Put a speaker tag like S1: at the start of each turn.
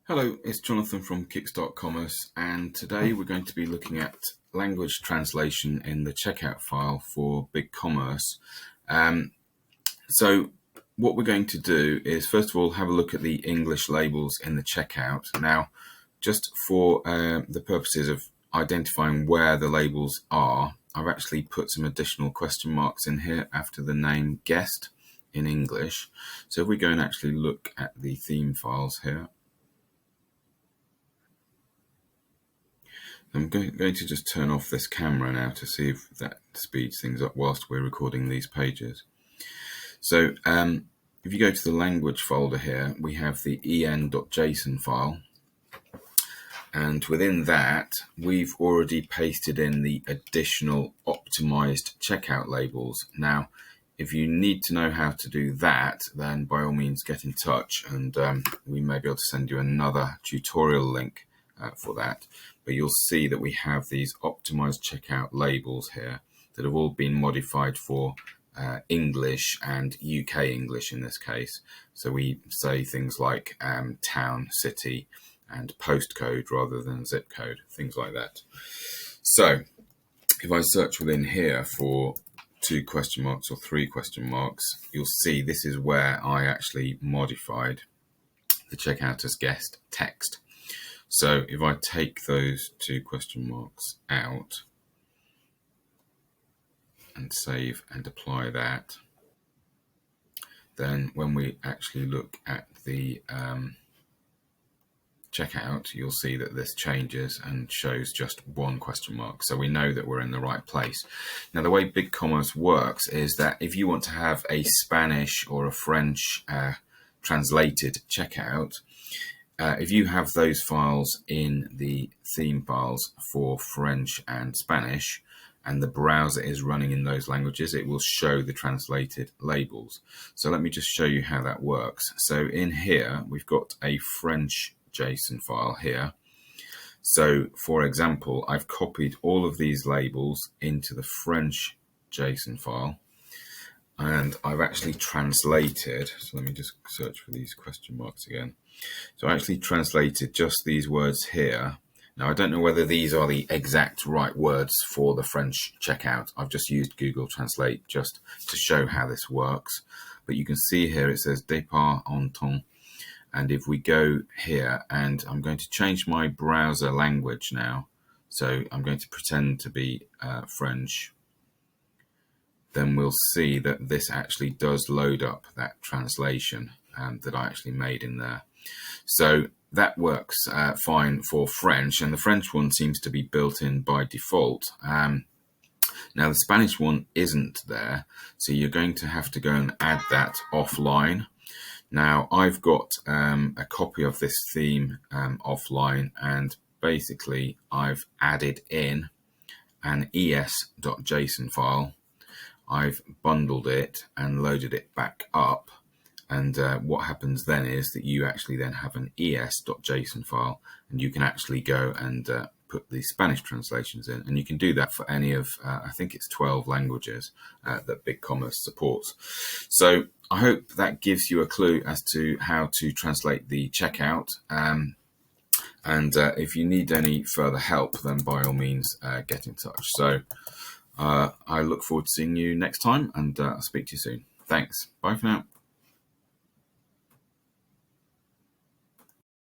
S1: Hello, it's Jonathan from Kickstart Commerce, and today we're going to be looking at language translation in the checkout file for BigCommerce. So what we're going to do is first of all have a look at the English labels in the checkout. Now, just for the purposes of identifying where the labels are, I've actually put some additional question marks in here after the name guest in English. So if we go and actually look at the theme files here, I'm going to just turn off this camera now to see if that speeds things up whilst we're recording these pages. So if you go to the language folder here, we have the en.json file. And within that, we've already pasted in the additional optimized checkout labels. Now, if you need to know how to do that, then by all means get in touch, and we may be able to send you another tutorial link for that. But you'll see that we have these optimized checkout labels here that have all been modified for English and UK English in this case. So we say things like town, city, and postcode rather than zip code, things like that. So if I search within here for 2 question marks or 3 question marks, you'll see this is where I actually modified the checkout as guest text. So if I take those 2 question marks out and save and apply that, then when we actually look at the checkout, you'll see that this changes and shows just 1 question mark. So we know that we're in the right place. Now, the way BigCommerce works is that if you want to have a Spanish or a French translated checkout, if you have those files in the theme files for French and Spanish, and the browser is running in those languages, it will show the translated labels. So let me just show you how that works. So in here, we've got a French JSON file here. So for example, I've copied all of these labels into the French JSON file, and I've actually translated, so let me just search for these question marks again. So I actually translated just these words here. Now, I don't know whether these are the exact right words for the French checkout. I've just used Google Translate just to show how this works. But you can see here it says départ en temps. And if we go here, and I'm going to change my browser language now. So I'm going to pretend to be French. Then we'll see that this actually does load up that translation that I actually made in there. So that works fine for French, and the French one seems to be built in by default. Now the Spanish one isn't there, so you're going to have to go and add that offline. Now I've got a copy of this theme offline, and basically I've added in an es.json file. I've bundled it and loaded it back up. And what happens then is that you actually then have an es.json file, and you can actually go and put the Spanish translations in. And you can do that for any of, I think it's 12 languages that BigCommerce supports. So I hope that gives you a clue as to how to translate the checkout. And if you need any further help, then by all means, get in touch. So I look forward to seeing you next time, and I'll speak to you soon. Thanks. Bye for now.